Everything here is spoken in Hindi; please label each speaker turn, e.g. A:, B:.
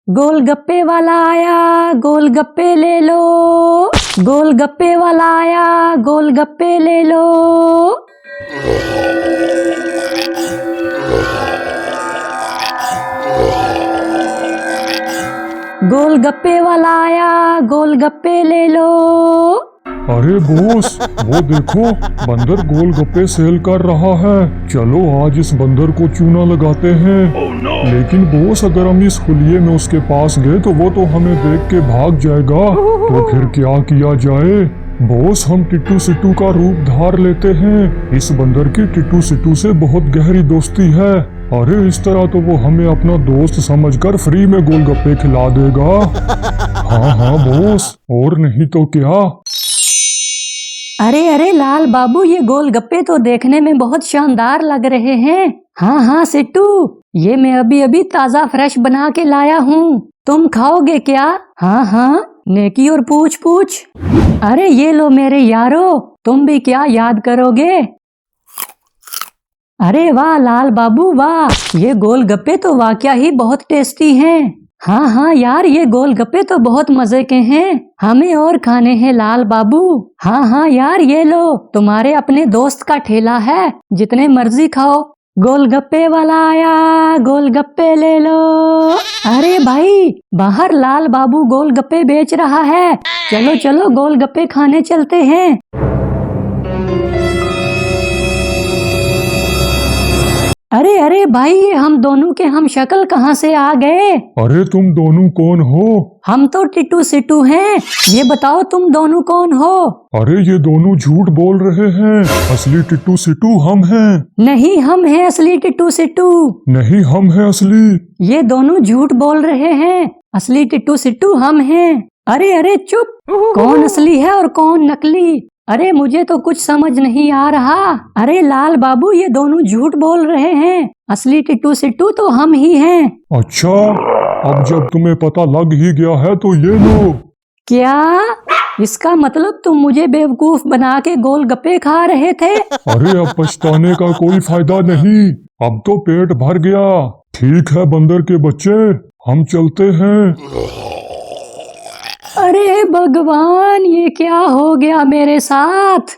A: गोलगप्पे वाला आया, गोलगप्पे ले लो। गोलगप्पे वाला आया, गोलगप्पे ले लो। गोलगप्पे वाला आया, गोलगप्पे ले लो।
B: अरे बॉस, वो देखो बंदर गोलगप्पे सेल कर रहा है। चलो आज इस बंदर को चूना लगाते हैं। लेकिन बॉस, अगर हम इस हुलिये में उसके पास गए तो वो तो हमें देख के भाग जाएगा। तो फिर क्या किया जाए? बॉस, हम टिट्टू सिट्टू का रूप धार लेते हैं। इस बंदर की टिट्टू सिट्टू से बहुत गहरी दोस्ती है। अरे इस तरह तो वो हमें अपना दोस्त समझकर फ्री में गोलगप्पे खिला देगा। हाँ बॉस, और नहीं तो क्या।
A: अरे अरे लाल बाबू, ये गोलगप्पे तो देखने में बहुत शानदार लग रहे हैं। हाँ सिट्टू, ये मैं अभी अभी ताजा फ्रेश बना के लाया हूँ। तुम खाओगे क्या? हाँ, नेकी और पूछ पूछ। अरे ये लो मेरे यारो, तुम भी क्या याद करोगे? अरे वाह लाल बाबू वाह, ये गोलगप्पे तो वाकया ही बहुत टेस्टी हैं। हाँ यार, ये गोलगप्पे तो बहुत मजे के हैं। हमें और खाने हैं लाल बाबू। हाँ यार, ये लो तुम्हारे अपने दोस्त का ठेला है, जितने मर्जी खाओ। गोलगप्पे वाला आया, गोलगप्पे ले लो। अरे भाई, बाहर लाल बाबू गोलगप्पे बेच रहा है। चलो चलो गोलगप्पे खाने चलते हैं। अरे भाई, ये हम दोनों के हम शक्ल कहाँ से आ गए?
B: अरे तुम दोनों कौन हो?
A: हम तो टिट्टू सिट्टू हैं। ये बताओ तुम दोनों कौन हो?
B: अरे ये दोनों झूठ बोल रहे हैं। असली टिट्टू सिट्टू हम हैं।
A: नहीं, हम हैं असली टिट्टू सिट्टू।
B: नहीं, हम हैं असली।
A: ये दोनों झूठ बोल रहे हैं। असली टिट्टू सिट्टू हम हैं। अरे चुप, कौन असली है और कौन नकली? अरे मुझे तो कुछ समझ नहीं आ रहा। अरे लाल बाबू, ये दोनों झूठ बोल रहे हैं। असली टिट्टू सिट्टू तो हम ही हैं।
B: अच्छा, अब जब तुम्हें पता लग ही गया है तो ये लो।
A: क्या? इसका मतलब तुम मुझे बेवकूफ बना के गोलगप्पे खा रहे थे?
B: अरे अब पछताने का कोई फायदा नहीं, अब तो पेट भर गया। ठीक है बंदर के बच्चे, हम चलते हैं।
A: अरे भगवान, ये क्या हो गया मेरे साथ?